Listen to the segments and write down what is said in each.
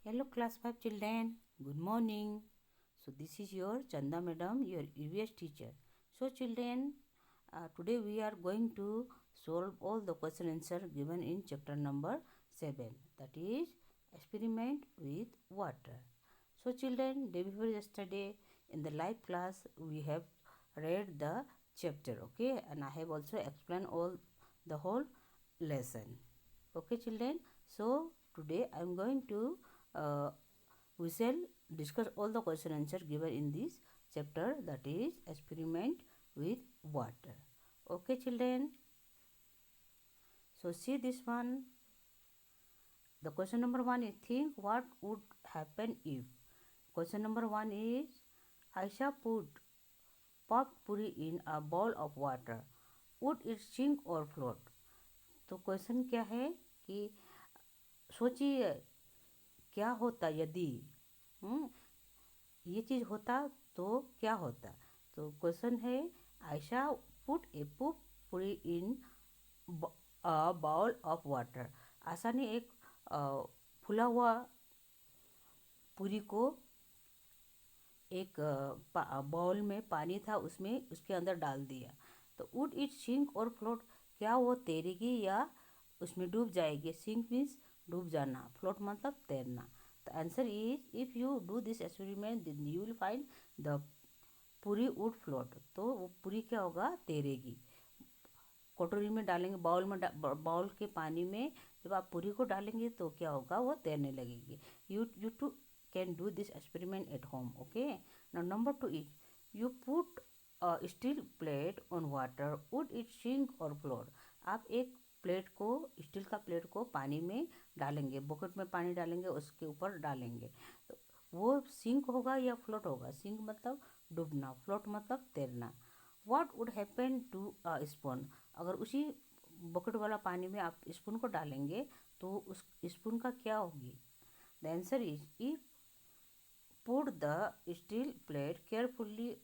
Hello class 5 children, good morning. So this is your Chanda madam, your EVS teacher. So children, today we are going to solve all the question answer given in chapter number 7, that is experiment with water. So children, day before yesterday in the live class we have read the chapter, okay, and I have also explained all the whole lesson. Okay children, so today I am going to we shall discuss all the question answer given in this chapter, that is experiment with water. Okay children, so see this one. The question number 1 is, think what would happen if. Question number 1 is, Aisha put puffed puri in a bowl of water. Would it sink or float? तो question क्या है कि सोचिए क्या होता यदि ये चीज़ होता तो क्या होता। तो क्वेश्चन है, आयशा पुट ए पुप पूरी इन अ बाउल ऑफ वाटर। आशा ने एक फूला हुआ पूरी को एक बाउल में पानी था उसमें उसके अंदर डाल दिया। तो वुड इट सिंक और फ्लोट, क्या वो तैरेगी या उसमें डूब जाएगी। सिंक मीन्स डूब जाना, फ्लोट मतलब तैरना। The answer is, if you do this experiment then you will find the puri would float. तो वो पूरी क्या होगा, तैरेगी। कटोरी में डालेंगे, बाउल के पानी में जब आप पूरी को डालेंगे तो क्या होगा, वो तैरने लगेगी। You too can do this experiment at home, okay. Now number 2 is, you put steel plate on water, would it sink और फ्लोट। आप एक प्लेट को, स्टील का प्लेट को पानी में डालेंगे, बकेट में पानी डालेंगे, उसके ऊपर डालेंगे तो वो सिंक होगा या फ्लोट होगा। सिंक मतलब डूबना, फ्लोट मतलब तैरना। What would happen to a spoon, अगर उसी बकेट वाला पानी में आप स्पून को डालेंगे तो उस स्पून का क्या होगी। The answer is, if put the steel plate carefully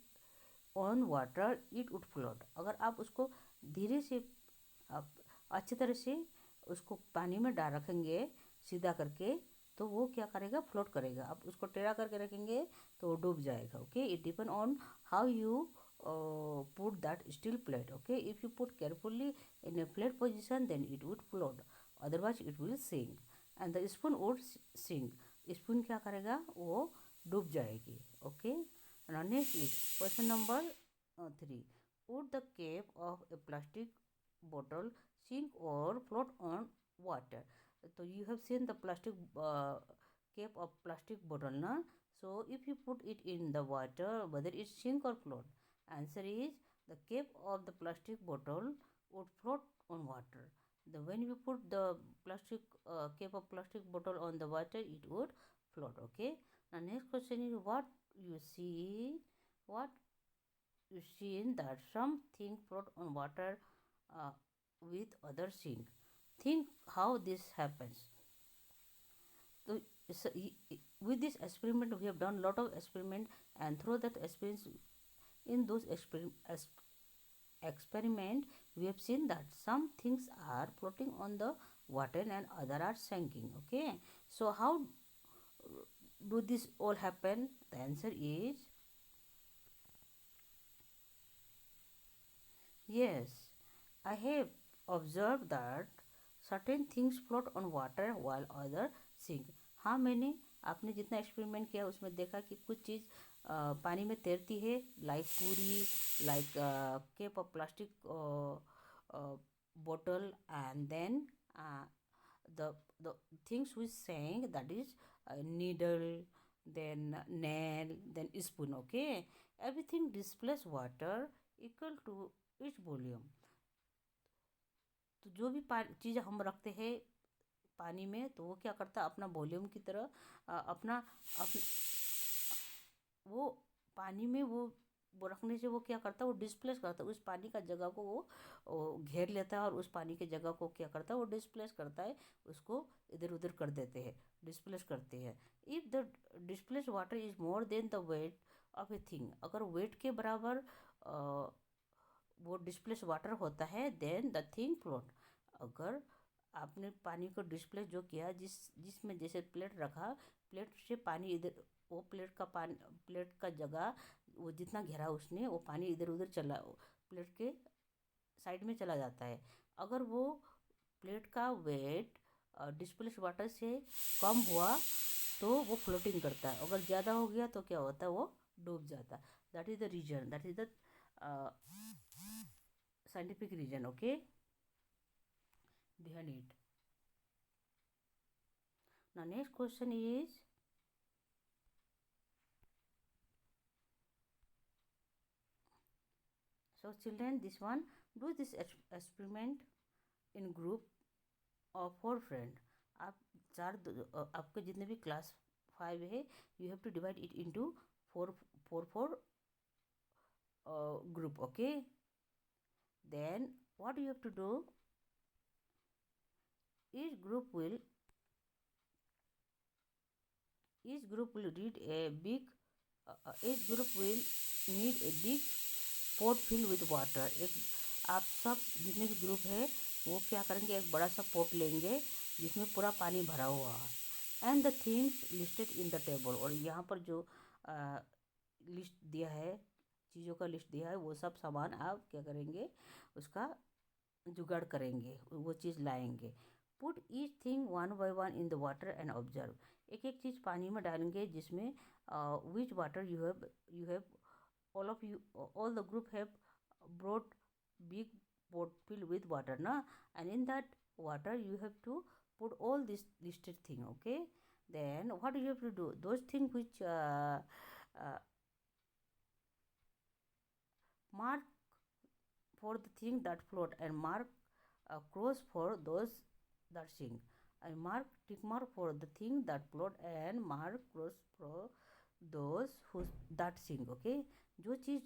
on water it would float. अगर आप उसको धीरे से, आप अच्छी तरह से उसको पानी में डाल रखेंगे सीधा करके, तो वो क्या करेगा, फ्लोट करेगा। आप उसको टेढ़ा करके रखेंगे तो वो डूब जाएगा। Okay, it depend on how you put that steel plate. Okay, if you put carefully in a flat position then it would float, otherwise it will sink, and the spoon would sink. Spoon क्या करेगा, वो डूब जाएगी। Okay, next is question number 3, would the cap of a plastic bottle sink or float on water। तो you have seen the plastic cap of plastic bottle na, so if you put it in the water whether it sink or float. Answer is, the cap of the plastic bottle would float on water. When you put the plastic cap of plastic bottle on the water, it would float. Okay. Now next question is, what you see in that something float on water uh, with other sink. Think how this happens. So, with this experiment we have done lot of experiment, and through that experience, in those experiment we have seen that some things are floating on the water and other are sinking. Okay, so how do this all happen? The answer is yes. I have observed that certain things float on water while other sink. हाँ, मैंने, आपने जितना experiment किया उसमें देखा कि कुछ चीज़ पानी में तैरती है, like puri, like cap of plastic bottle, and then the things we sang, that is needle, then nail, then spoon. Okay, everything displays water equal to its volume. तो जो भी चीज़ हम रखते हैं पानी में तो वो क्या करता है, अपना वॉल्यूम की तरह अपना वो पानी में वो रखने से वो क्या करता है, वो डिस्प्लेस करता है उस पानी का जगह को, वो घेर लेता है और उस पानी के जगह को क्या करता है, वो डिस्प्लेस करता है, उसको इधर उधर कर देते हैं, डिस्प्लेस करते हैं। If the displace water is more than the weight of a thing, अगर वेट के बराबर वो डिस्प्लेस वाटर होता है, देन द थिंग फ्लोट। अगर आपने पानी को डिस्प्ले जो किया, जिसमें जैसे प्लेट रखा, प्लेट से पानी इधर, वो प्लेट का जगह, वो जितना घेरा उसने, वो पानी इधर उधर चला, प्लेट के साइड में चला जाता है। अगर वो प्लेट का वेट डिस्प्लेस वाटर से कम हुआ तो वो फ्लोटिंग करता है, अगर ज़्यादा हो गया तो क्या होता है, वो डूब जाता है। That is the reason, that is the scientific reason, okay, behind it. Now next question is, so children, this one, do this experiment in group of 4 friend. आप आपके जितने भी क्लास 5 है, you have to divide it into four four group, okay. Then what you have to do, each group will each group will read a big each group will need a big pot filled with water. एक आप सब जितने भी group है वो क्या करेंगे, एक बड़ा सा पोट लेंगे जिसमें पूरा पानी भरा हुआ है। And the things listed in the table, और यहाँ पर जो लिस्ट दिया है, चीज़ों का लिस्ट दिया है, वो सब सामान आप क्या करेंगे, उसका जुगाड़ करेंगे, वो चीज़ लाएंगे। Put each thing one by one in the water and observe, एक एक चीज़ पानी में डालेंगे जिसमें which water you have all the group have brought big pot filled with water na, and in that water you have to put all this listed thing, okay. Then what you have to do, those things which uh, mark for the thing that float, and mark cross for those that sink, and mark tick mark for the thing that float, and mark cross for those who that sink, okay. जो चीज़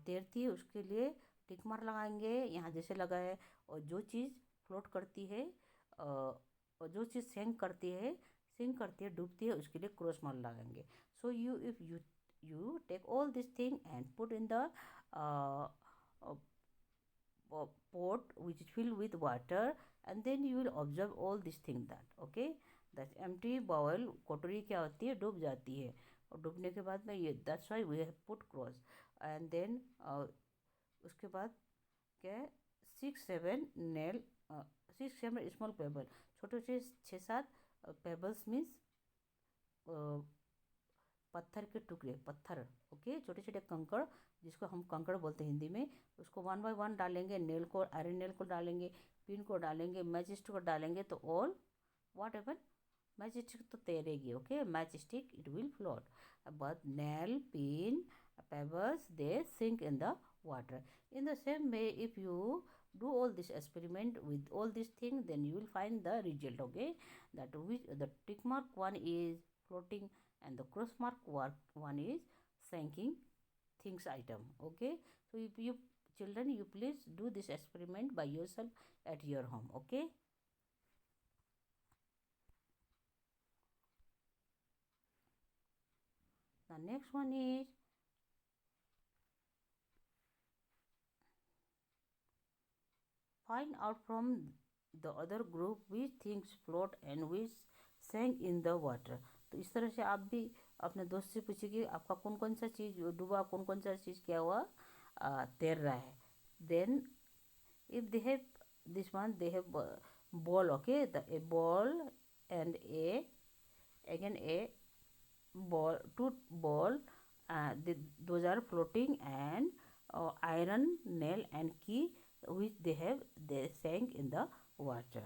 तैरती है उसके लिए टिक मार लगाएंगे, यहाँ जैसे लगा है, और जो चीज़ फ्लोट करती है और जो चीज़ सिंक करती है, डूबती है, उसके लिए क्रॉस मार लगाएंगे. सो you take all this thing and put in the uh, pot which is filled with water, and then you will observe all this thing that, okay. that empty bowl, कटोरी क्या होती है, डूब जाती है, और डूबने के बाद में ये that's why we have put cross. And then उसके बाद क्या है, 6-7 नेल, 6-7 स्मॉल पेबल, छोटे छोटे 6-7 पेबल्स मीन्स पत्थर के टुकड़े, पत्थर, ओके, छोटे छोटे कंकड़, जिसको हम कंकड़ बोलते हैं हिंदी में, उसको 1 बाय 1 डालेंगे, नेल को, आयरन नेल को डालेंगे, पिन को डालेंगे, मैच स्टिक को डालेंगे, तो all whatever, match stick तो तैरेगी, okay, match stick it will float, but nail, pin, pebbles they sink in the water. In the same way, if you do all this experiment with all these things, then you will find the result, okay. That which the tick mark one is floating and the cross mark one is sinking things item, okay. So if you children, you please do this experiment by yourself at your home, okay. The next one is, find out from the other group which things float and which sank in the water. तो इस तरह से आप भी अपने दोस्त से पूछिए कि आपका कौन कौन सा चीज़ डूबा, कौन कौन सा चीज़ क्या हुआ, तैर रहा है. Then if they have this one, they have ball, okay, a ball and a again a ball, two ball, those are floating, and iron nail and key which they sank in the water.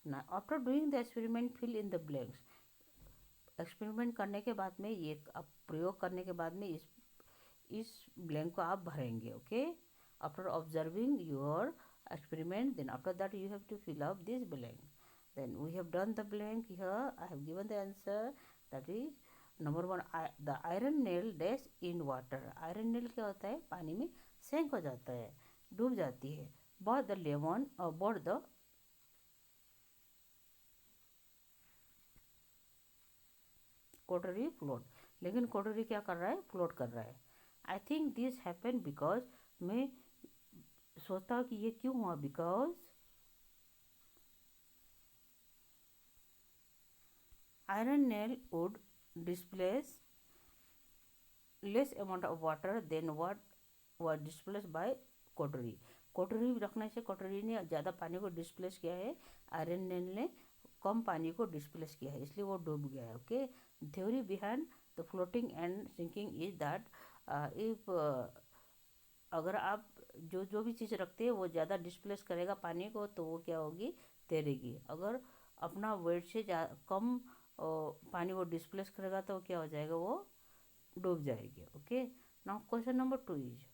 Now after doing the experiment, fill in the blanks. Experiment करने के बाद में, ये अब प्रयोग करने के बाद में इस ब्लैंक को आप भरेंगे, okay. After observing your experiment, then after that you have to fill up this blank. Then we have done the blank here. I have given the answer, that is number 1, the iron nail dash in water. Iron nail क्या होता है, पानी में सेंक हो जाता है, डूब जाती है. But the lemon but the Kotri float, लेकिन कोटरी क्या कर रहा है, फ्लोट कर रहा है. I think this happen because, मैं सोचता हूँ कि ये क्यों हुआ, because Iron nail would displace less amount of water than what was displaced by कटोरी. कटोरी रखने से कटोरी ने ज़्यादा पानी को डिस्प्लेस किया है, आयरन नेल ने कम पानी को डिस्प्लेस किया है, इसलिए वो डूब गया है. Okay. Theory behind the floating and sinking is that if अगर आप जो जो भी चीज़ रखते हैं वो ज़्यादा डिस्प्लेस करेगा पानी को, तो वो क्या होगी, तैरेगी. अगर अपना वेट से कम पानी को डिस्प्लेस करेगा तो क्या हो जाएगा, वो डूब जाएगी. Okay. Now question number 2 is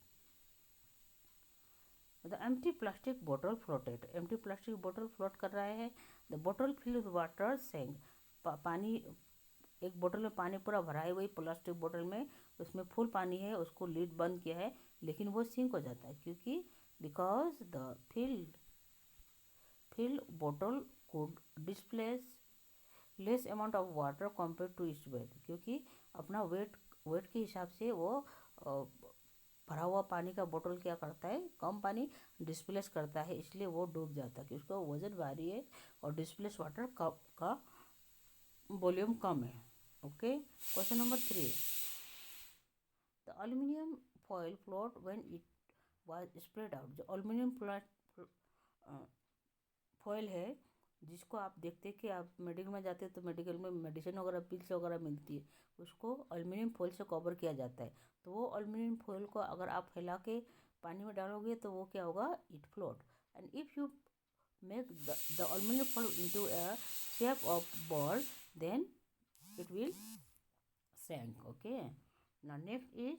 the empty plastic बोतल फ्लोटेड. एम्प्टी प्लास्टिक बोतल फ्लोट कर रहा है. द बोतल फिल विद वाटर सैंक. पानी, एक बोतल में पानी पूरा भरा है, वही प्लास्टिक बोतल में उसमें फुल पानी है, उसको लीड बंद किया है, लेकिन वो सिंक हो जाता है. क्योंकि बिकॉज द फिल बोतल could displace less amount of water compare to its weight. क्योंकि अपना वेट के हिसाब से वो भरा हुआ पानी का बोतल क्या करता है, कम पानी डिस्प्लेस करता है, इसलिए वो डूब जाता है. कि उसका वजन भारी है और डिस्प्लेस वाटर का वॉल्यूम कम है. Okay. Question number 3. The aluminium foil float when it was spread out. जो एल्यूमिनियम फॉयल है, जिसको आप देखते हैं कि आप मेडिकल में जाते हैं तो मेडिकल में मेडिसिन वगैरह पिल्स वगैरह मिलती है, उसको एल्यूमिनियम फॉयल से कवर किया जाता है. तो वो एल्यूमिनियम फॉयल को अगर आप फैला के पानी में डालोगे तो वो क्या होगा, it float. And if you make the aluminum foil into a shape of ball, then it will sink. Okay. Now next is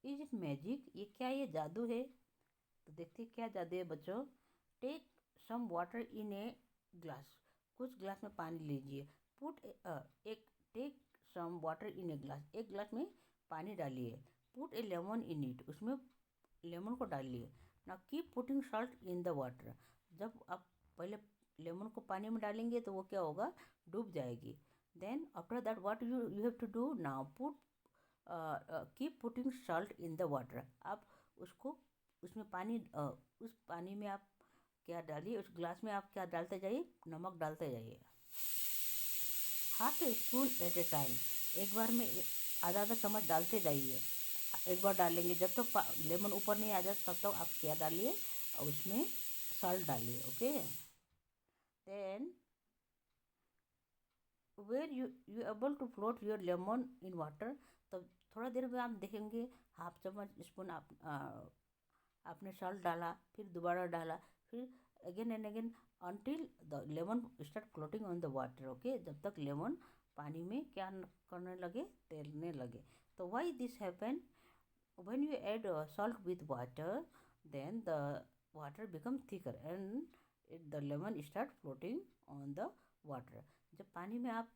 it magic. ये क्या, ये जादू है? तो देखते हैं क्या जादू है बच्चों. Take some water in a glass. कुछ ग्लास में पानी लीजिए. पुट एक take some water in a glass. एक ग्लास में पानी डालिए. Put a lemon in it. उसमें लेमन को डालिए. ना keep putting salt in the water. जब आप पहले लेमन को पानी में डालेंगे तो वो क्या होगा, डूब जाएगी. Then after that what you have to do now, put keep putting salt in the water. आप उसको उसमें उस पानी में आप क्या डालिए, उस ग्लास में आप क्या डालते जाइए, नमक डालते जाइए. Half a spoon at a time. एक बार में आधा आधा चम्मच डालते जाइए. एक बार डालेंगे, जब तक लेमन ऊपर नहीं आ जाता तब तक आप क्या डालिए, और उसमें सॉल्ट डालिए. Okay. Then were you able to float your lemon in water. तब थोड़ा देर में आप देखेंगे हाफ चम्मच स्पून आपने सॉल्ट डाला, फिर दोबारा डाला, फिर again and again until the lemon start floating on the water. Okay. जब तक लेमन पानी में क्या करने लगे, तैरने लगे. तो why this happen, when you add salt with water, then the water become thicker and the lemon start floating on the water. जब पानी में आप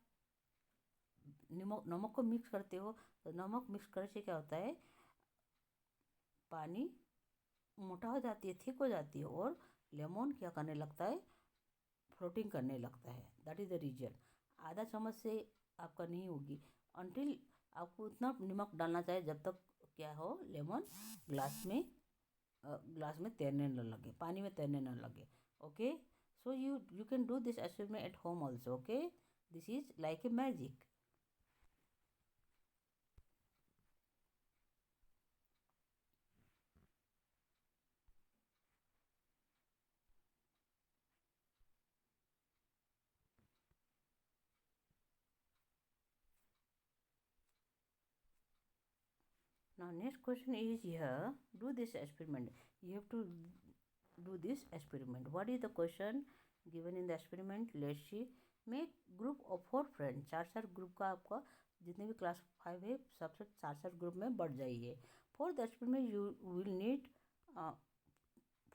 नमक को मिक्स करते हो तो नमक मिक्स करने से क्या होता है, पानी मोटा हो जाती है, थिक हो जाती है, और लेमन क्या करने लगता है, फ्लोटिंग करने लगता है. That is the reason. आधा चम्मच से आपका नहीं होगी. अनटिल आपको उतना नमक डालना चाहिए जब तक क्या हो, लेमन ग्लास में तैरने न लगे, पानी में तैरने न लगे. Okay. So you can do this experiment at home also. Okay. This is like a magic. Now next question is here, do this experiment. You have to do this experiment. What is the question given in the experiment? Let's see. Make group of 4 friends. 4 group का आपका जितने भी class 5 है सबसे 4 group में बढ़ जाइए. For the experiment you will need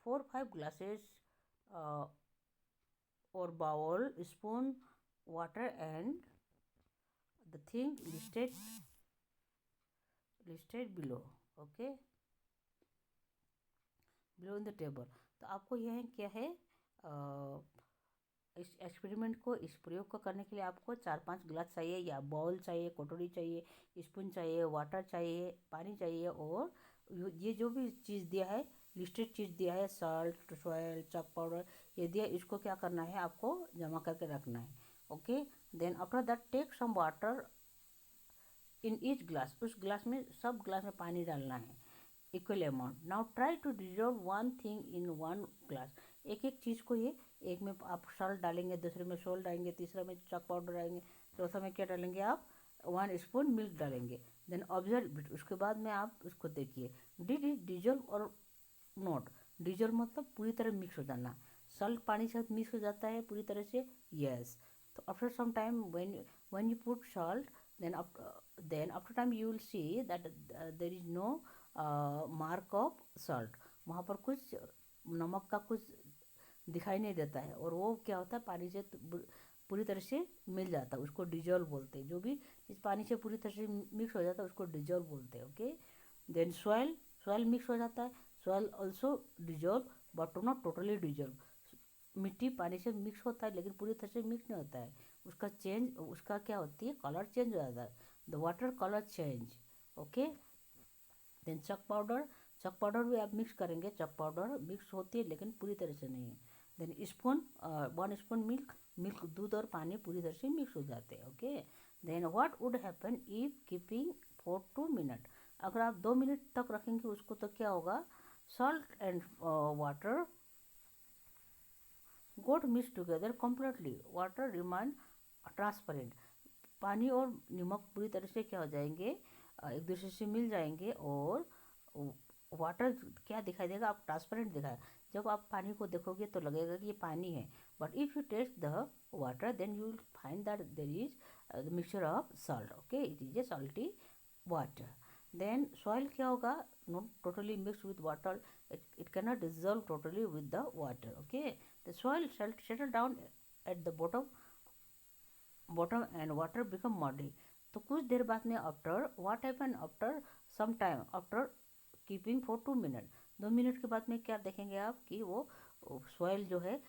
4-5 glasses or bowl, spoon, water and the thing listed below. Okay. Below in the table. तो आपको यह क्या है, इस एक्सपेरिमेंट को, इस प्रयोग को करने के लिए आपको 4-5 गिलास चाहिए, या बाउल चाहिए, कटोरी चाहिए, स्पून चाहिए, वाटर चाहिए, पानी चाहिए, और ये जो भी चीज़ दिया है, लिस्टेड चीज़ दिया है, सॉल्ट, सॉयल, चॉक पाउडर, ये दिया, इसको क्या करना है, आपको जमा करके रखना है. Okay. Then after that take some water in each glass. उस ग्लास में, सब ग्लास में पानी डालना है equal amount. Now try to dissolve one thing in one glass. एक एक चीज़ को ये, एक में आप सॉल्ट डालेंगे, दूसरे में सॉल्ट डालेंगे, तीसरा में चॉक पाउडर डालेंगे, चौथा में क्या डालेंगे आप, 1 स्पून मिल्क डालेंगे. Then observe it. उसके बाद में आप उसको देखिए, डिड इट डिजोल्व और नॉट. डिजोल्व मतलब पूरी तरह मिक्स हो जाना. सॉल्ट पानी के साथ मिक्स हो जाता है पूरी तरह से, यस. तो after some time when you put salt, then after time you will see that there is no mark of salt. वहाँ पर कुछ नमक का कुछ दिखाई नहीं देता है, और वो क्या होता है, पानी से पूरी तरह से मिल जाता है. उसको डिजोल्व बोलते हैं. जो भी चीज़ पानी से पूरी तरह से मिक्स हो जाता है उसको डिजोल्व बोलते हैं. Okay. Then soil. Soil mix हो जाता है. Soil also dissolve but not totally dissolve. मिट्टी पानी से मिक्स होता है लेकिन पूरी तरह से मिक्स नहीं होता है. उसका क्या होती है, कलर चेंज हो जाता है. The water colour change. Okay. Then chalk powder. Chalk powder भी आप मिक्स करेंगे. चक पाउडर मिक्स होती है लेकिन पूरी तरह से नहीं है. Then spoon, 1 spoon milk. Milk, दूध और पानी पूरी तरह से मिक्स हो जाते हैं. Okay. Then what would happen if keeping for 2 minute. अगर आप 2 मिनट तक रखेंगे उसको तो क्या होगा, salt and water got mix together completely. Water remain transparent. पानी और नमक पूरी तरह से क्या हो जाएंगे, एक दूसरे से मिल जाएंगे, और वाटर क्या दिखाई देगा, आप ट्रांसपेरेंट दिखाए. जब आप पानी को देखोगे तो लगेगा कि ये पानी है. But if you taste the water then you will find that there is mixture of salt. Okay. It is a salty water. Then soil क्या होगा, not totally mix with water. It can not dissolve totally with the water. Okay. The soil settle down at the bottom and water become muddy. तो कुछ देर बाद में after what happen, after some time, after keeping for 2 minute. 2 minute के बाद में क्या देखेंगे आप कि वो सॉइल जो है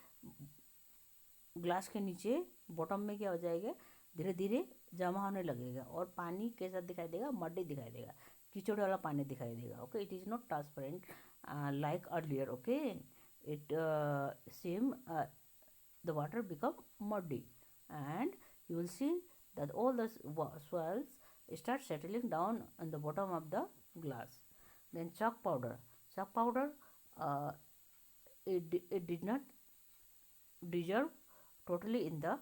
ग्लास के नीचे बॉटम में क्या हो जाएगा, धीरे धीरे जमा होने लगेगा, और पानी कैसा दिखाई देगा, मड्डी दिखाई देगा, कीचड़ वाला पानी दिखाई देगा. Okay. It is not transparent like earlier. Okay. It same the water become muddy, and you will see that all the swells start settling down on the bottom of the glass. Then chalk powder. Chalk powder, uh, it did not dissolve totally in the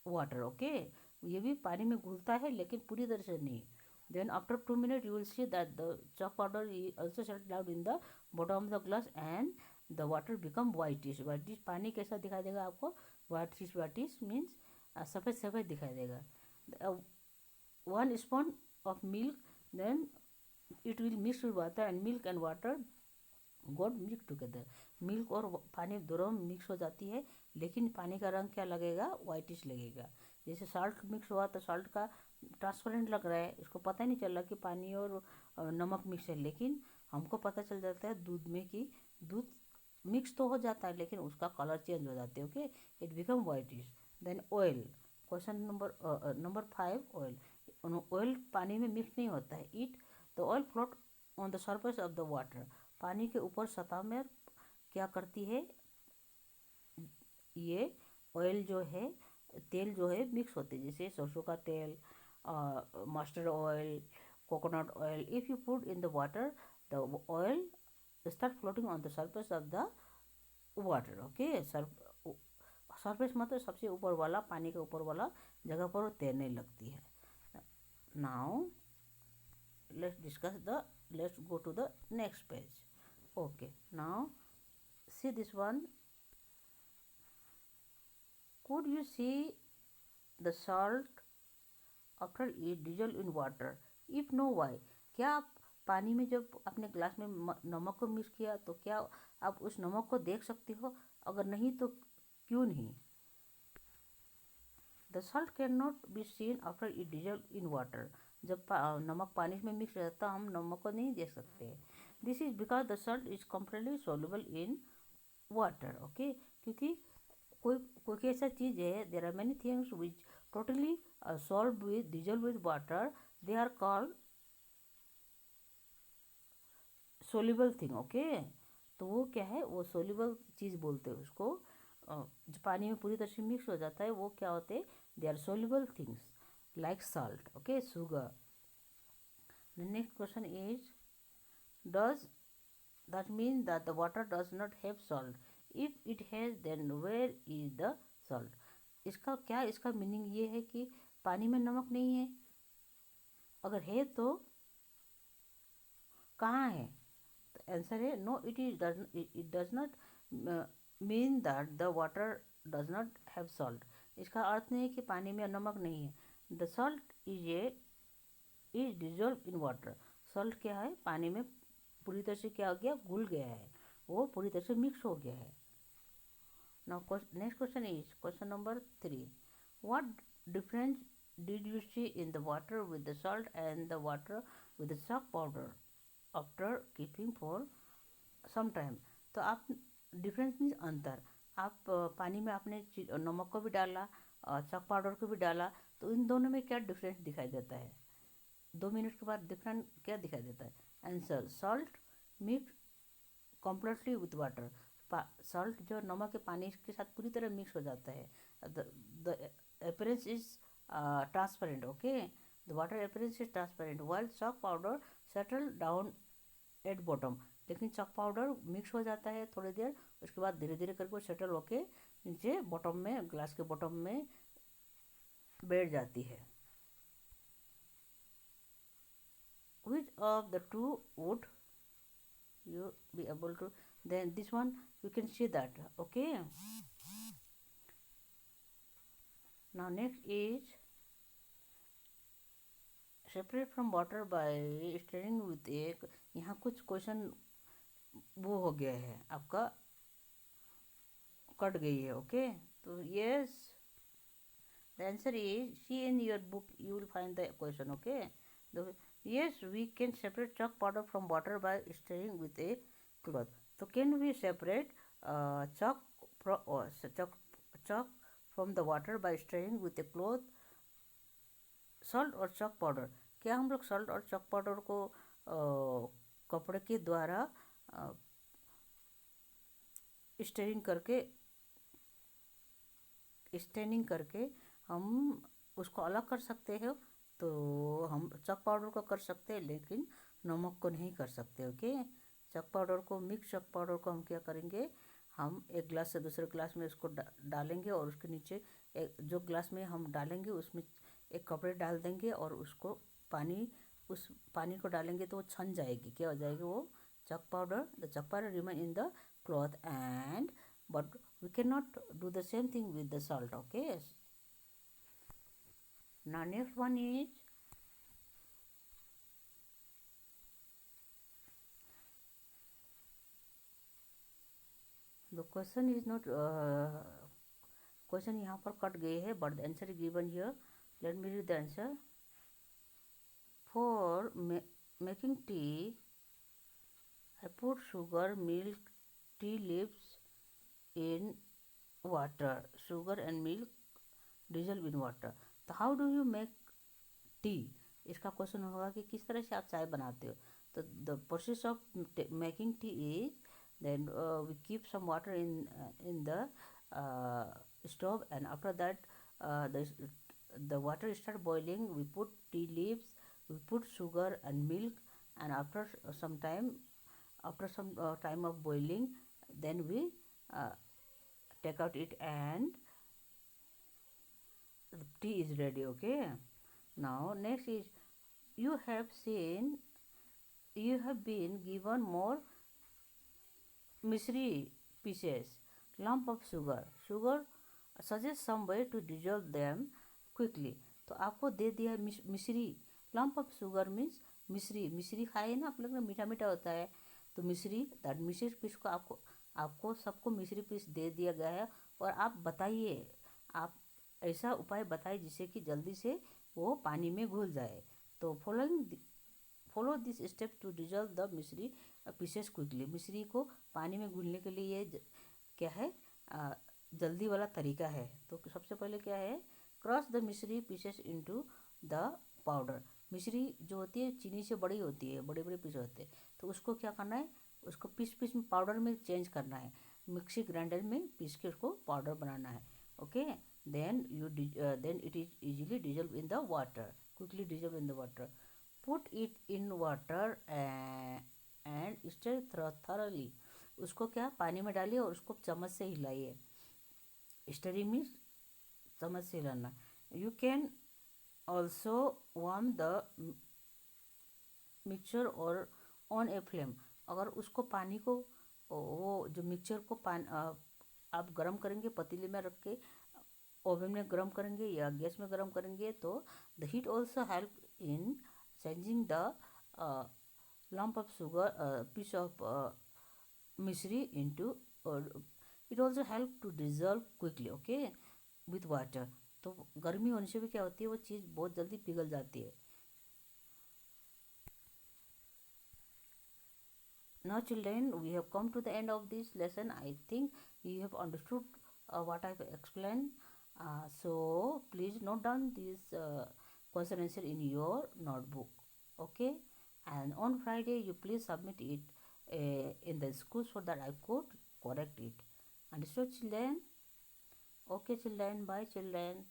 water. Okay. ये भी पानी में घुलता है लेकिन पूरी तरह से नहीं. Then after 2 minutes you will see that the chalk powder also settled down in the bottom of the glass, and the water become whitish. whitish पानी कैसा दिखाई देगा आपको, whitish means सफ़ेद सफ़ेद दिखाई देगा. 1 spoon of milk, then it will mix with water, and milk and water got mix together. Milk और पानी दोनों मिक्स हो जाती है लेकिन पानी का रंग क्या लगेगा, वाइटिश लगेगा. जैसे सॉल्ट मिक्स हुआ तो सॉल्ट का ट्रांसपेरेंट लग रहा है, इसको पता ही नहीं चल रहा कि पानी और नमक मिक्स है, लेकिन हमको पता चल जाता है दूध में कि दूध मिक्स तो हो जाता है लेकिन उसका कलर चेंज हो जाता है. Okay. It become whitish. Then oil. Question number 5. Oil. Oil पानी में मिक्स नहीं होता है. It the oil float on the surface of the water. पानी के ऊपर सतह में क्या करती है, ये ऑयल जो है, तेल जो है मिक्स होते हैं, जैसे सरसों का तेल, mustard oil, coconut oil. If you put in the water the oil start floating on the surface of the water. Okay. Surface मतलब सबसे ऊपर वाला, पानी के ऊपर वाला जगह पर तैरने लगती है. Now let's go to the next page. Okay. Now see this one. Could you see the salt after it dissolve in water? If no, why? क्या आप पानी में जब अपने ग्लास में नमक को मिक्स किया तो क्या आप उस नमक को देख सकते हो, अगर नहीं तो क्यों नहीं. The salt can not be seen after it dissolve in water. जब नमक पानी में मिक्स रहता है हम नमक को नहीं देख सकते. This is because the salt is completely soluble in water. Okay. क्योंकि कोई कोई ऐसा चीज़ है, there are many things which totally solve with dissolve with water, they are called soluble thing. Okay. तो वो क्या है, वो सोल्यूबल चीज़ बोलते हैं उसको. जो पानी में पूरी तरह से मिक्स हो जाता है वो क्या होते हैं, They are soluble things like salt, okay, sugar. The next question is, does that mean that the water does not have salt? If it has, then where is the salt? इसका meaning ये है कि पानी में नमक नहीं है? अगर है तो कहाँ है? तो आंसर है no, it does not mean that the water does not have salt. इसका अर्थ नहीं है कि पानी में नमक नहीं है. The salt is dissolve in water. Salt क्या है? पानी में पूरी तरह से क्या हो गया? घुल गया है, वो पूरी तरह से मिक्स हो गया है. Now next question is question number 3. What difference did you see in the water with the salt and the water with the chalk powder after keeping for some time? तो आप डिफरेंस मीन्स अंतर. आप पानी में आपने नमक को भी डाला और चॉक पाउडर को भी डाला, तो इन दोनों में क्या डिफरेंस दिखाई देता है? 2 मिनट के बाद डिफरेंट क्या दिखाई देता है? Answer, salt mix completely with water. Salt जो नमक के पानी के साथ पूरी तरह मिक्स हो जाता है. The appearance is transparent, okay, the water appearance is transparent while chalk powder settle down at bottom. लेकिन चॉक पाउडर मिक्स हो जाता है थोड़ी देर, उसके बाद धीरे धीरे करके सेटल होके नीचे बॉटम में, ग्लास के बॉटम में बैठ जाती है. which of the two would you be able to? Then this one you can see that, okay. Now next is separate from water by stirring with एक. यहाँ कुछ क्वेश्चन वो हो गया है, आपका कट गई है, ओके. तो yes, the answer is C in your book, you will find the question, okay. Yes, we can separate chalk powder from water by stirring with a cloth. So can we separate chalk from the water by stirring with a cloth? Salt और chalk powder, क्या हम लोग salt और chalk powder को कपड़े के द्वारा staining करके हम उसको अलग कर सकते हैं? तो हम चॉक पाउडर को कर सकते हैं, लेकिन नमक को नहीं कर सकते, ओके. चॉक पाउडर को, मिक्स चॉक पाउडर को हम क्या करेंगे? हम एक ग्लास से दूसरे ग्लास में उसको डालेंगे और उसके नीचे जो ग्लास में हम डालेंगे उसमें एक कपड़े डाल देंगे और उसको उस पानी को डालेंगे तो वो छन जाएगी. क्या हो जाएगी? वो chalk powder. The chalk powder remain in the cloth and but we cannot do the same thing with the salt, okay. Now next one is the question is not question यहाँ पर कट गए है, but the answer is given here. Let me read the answer. For making T I put sugar, milk, tea leaves in water. Sugar and milk dissolve in water. तो how do you make tea? इसका question होगा कि किस तरह से आप चाय बनाते हो. तो the process of making tea is then we keep some water in the stove, and after that the water start boiling, we put tea leaves, we put sugar and milk, and after some time of boiling, then we take out it and the tea is ready, okay. Now next is, you have been given more misri pieces, lump of sugar suggest some way to dissolve them quickly. तो आपको दे दिया है मिश्री. Lump of sugar means मिश्री खाए ना आप लोग ने, मीठा मीठा होता है. तो मिश्री, दैट मिश्री पीस को आपको सबको मिश्री पीस दे दिया गया है. और आप बताइए, आप ऐसा उपाय बताइए जिससे कि जल्दी से वो पानी में घुल जाए. तो follow this step to dissolve the mishri pieces quickly. मिश्री को पानी में घुलने के लिए ये क्या है? जल्दी वाला तरीका है. तो सबसे पहले क्या है? Crush the mishri pieces into the powder. मिश्री जो होती है चीनी से बड़ी होती है, बड़े बड़े पीस होते हैं. तो उसको क्या करना है? उसको पीस में पाउडर में चेंज करना है. मिक्सी ग्राइंडर में पीस के उसको पाउडर बनाना है, okay. then it is easily dissolved in the water, quickly dissolved in the water. Put it in water and stir thoroughly. उसको क्या पानी में डालिए और उसको चम्मच से हिलाइए. Stirring means चम्मच से हिलाना. You can also warm the mixture और ऑन ए फ्लेम. अगर उसको पानी को वो जो मिक्सचर को आप गरम करेंगे पतीले में रख के, ओवन में गरम करेंगे या गैस में गरम करेंगे, तो the heat also help in changing the lump of sugar, piece of मिश्री into, और it also help to dissolve quickly, okay, with water. तो गर्मी होने से भी क्या होती है, वो चीज़ बहुत जल्दी पिघल जाती है. Now children, we have come to the end of this lesson. I think you have understood what I have explained. So please note down this question answer in your notebook. Okay, and on Friday you please submit it in the school so that I could correct it. Understood children? Okay children, bye children.